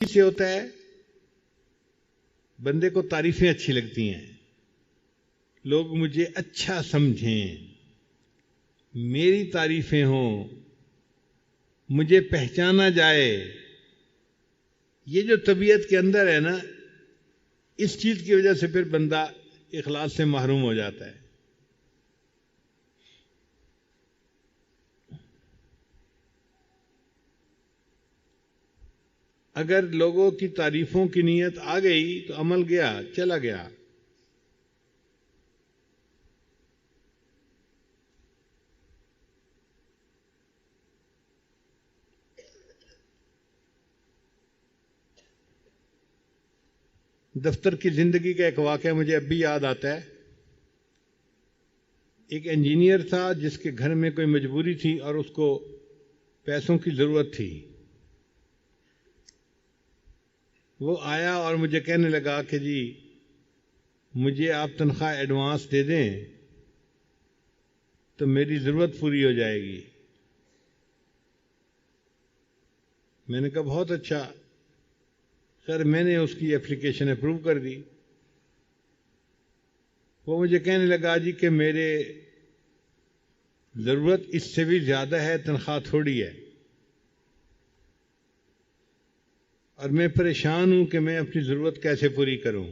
سے ہوتا ہے بندے کو تعریفیں اچھی لگتی ہیں، لوگ مجھے اچھا سمجھیں، میری تعریفیں ہوں، مجھے پہچانا جائے. یہ جو طبیعت کے اندر ہے نا، اس چیز کی وجہ سے پھر بندہ اخلاص سے محروم ہو جاتا ہے. اگر لوگوں کی تعریفوں کی نیت آ گئی تو عمل گیا، چلا گیا. دفتر کی زندگی کا ایک واقعہ مجھے اب بھی یاد آتا ہے. ایک انجینئر تھا جس کے گھر میں کوئی مجبوری تھی اور اس کو پیسوں کی ضرورت تھی. وہ آیا اور مجھے کہنے لگا کہ جی مجھے آپ تنخواہ ایڈوانس دے دیں تو میری ضرورت پوری ہو جائے گی. میں نے کہا بہت اچھا. خیر میں نے اس کی اپلیکیشن اپروو کر دی. وہ مجھے کہنے لگا جی کہ میرے ضرورت اس سے بھی زیادہ ہے، تنخواہ تھوڑی ہے، اور میں پریشان ہوں کہ میں اپنی ضرورت کیسے پوری کروں.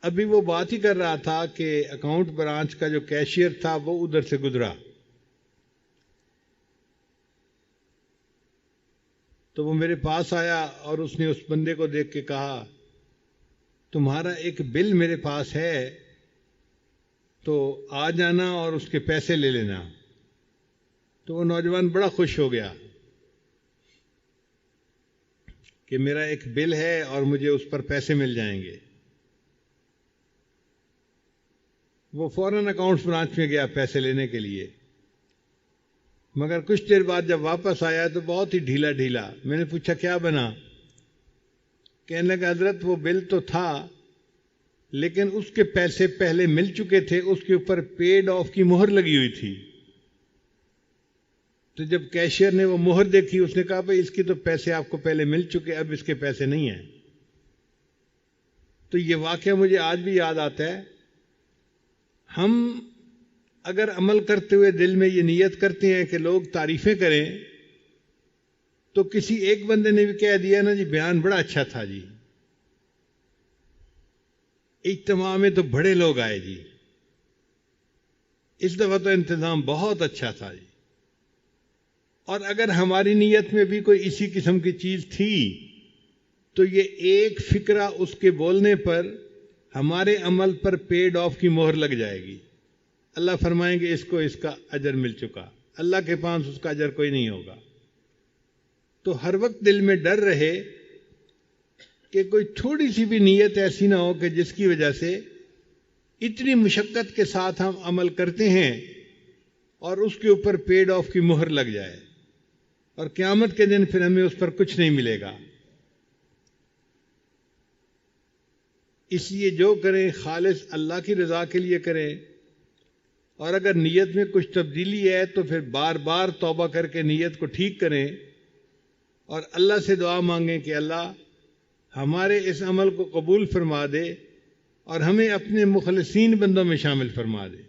ابھی وہ بات ہی کر رہا تھا کہ اکاؤنٹ برانچ کا جو کیشیئر تھا وہ ادھر سے گزرا. تو وہ میرے پاس آیا اور اس نے اس بندے کو دیکھ کے کہا تمہارا ایک بل میرے پاس ہے تو آ جانا اور اس کے پیسے لے لینا. تو وہ نوجوان بڑا خوش ہو گیا کہ میرا ایک بل ہے اور مجھے اس پر پیسے مل جائیں گے. وہ فوراً اکاؤنٹس برانچ میں گیا پیسے لینے کے لیے، مگر کچھ دیر بعد جب واپس آیا تو بہت ہی ڈھیلا ڈھیلا. میں نے پوچھا کیا بنا؟ کہنے لگا حضرت وہ بل تو تھا لیکن اس کے پیسے پہلے مل چکے تھے، اس کے اوپر پیڈ آف کی مہر لگی ہوئی تھی. تو جب کیشیئر نے وہ مہر دیکھی اس نے کہا بھائی اس کی تو پیسے آپ کو پہلے مل چکے، اب اس کے پیسے نہیں ہیں. تو یہ واقعہ مجھے آج بھی یاد آتا ہے. ہم اگر عمل کرتے ہوئے دل میں یہ نیت کرتے ہیں کہ لوگ تعریفیں کریں تو کسی ایک بندے نے بھی کہہ دیا نا جی بیان بڑا اچھا تھا جی، اجتماع میں تو بڑے لوگ آئے جی، اس دفعہ تو انتظام بہت اچھا تھا جی. اور اگر ہماری نیت میں بھی کوئی اسی قسم کی چیز تھی تو یہ ایک فکرہ اس کے بولنے پر ہمارے عمل پر پیڈ آف کی مہر لگ جائے گی. اللہ فرمائیں گے اس کو اس کا اجر مل چکا، اللہ کے پاس اس کا اجر کوئی نہیں ہوگا. تو ہر وقت دل میں ڈر رہے کہ کوئی تھوڑی سی بھی نیت ایسی نہ ہو کہ جس کی وجہ سے اتنی مشقت کے ساتھ ہم عمل کرتے ہیں اور اس کے اوپر پیڈ آف کی مہر لگ جائے اور قیامت کے دن پھر ہمیں اس پر کچھ نہیں ملے گا. اس لیے جو کریں خالص اللہ کی رضا کے لیے کریں، اور اگر نیت میں کچھ تبدیلی ہے تو پھر بار بار توبہ کر کے نیت کو ٹھیک کریں اور اللہ سے دعا مانگیں کہ اللہ ہمارے اس عمل کو قبول فرما دے اور ہمیں اپنے مخلصین بندوں میں شامل فرما دے.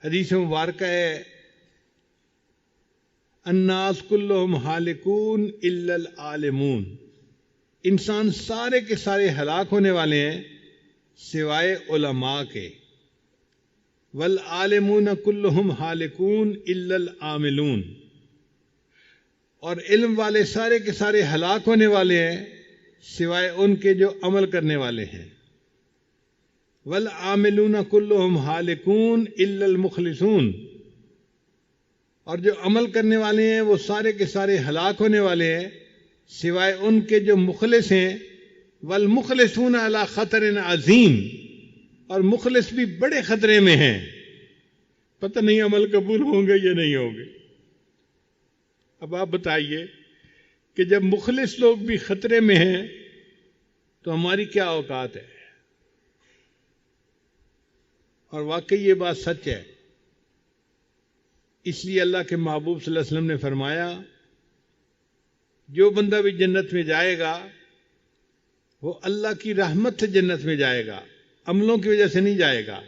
حدیث مبارکہ ہے الناس کلہم ہالکون الا العالمون، انسان سارے کے سارے ہلاک ہونے والے ہیں سوائے علماء کے. والعالمون کلہم ہالکون الا العاملون، اور علم والے سارے کے سارے ہلاک ہونے والے ہیں سوائے ان کے جو عمل کرنے والے ہیں. والعاملون کلہم ہالکون الا المخلصون، اور جو عمل کرنے والے ہیں وہ سارے کے سارے ہلاک ہونے والے ہیں سوائے ان کے جو مخلص ہیں. والمخلصون علی خطر عظیم، اور مخلص بھی بڑے خطرے میں ہیں، پتہ نہیں عمل قبول ہوں گے یا نہیں ہوں گے. اب آپ بتائیے کہ جب مخلص لوگ بھی خطرے میں ہیں تو ہماری کیا اوقات ہے. اور واقعی یہ بات سچ ہے. اس لیے اللہ کے محبوب صلی اللہ علیہ وسلم نے فرمایا جو بندہ بھی جنت میں جائے گا وہ اللہ کی رحمت سے جنت میں جائے گا، عملوں کی وجہ سے نہیں جائے گا۔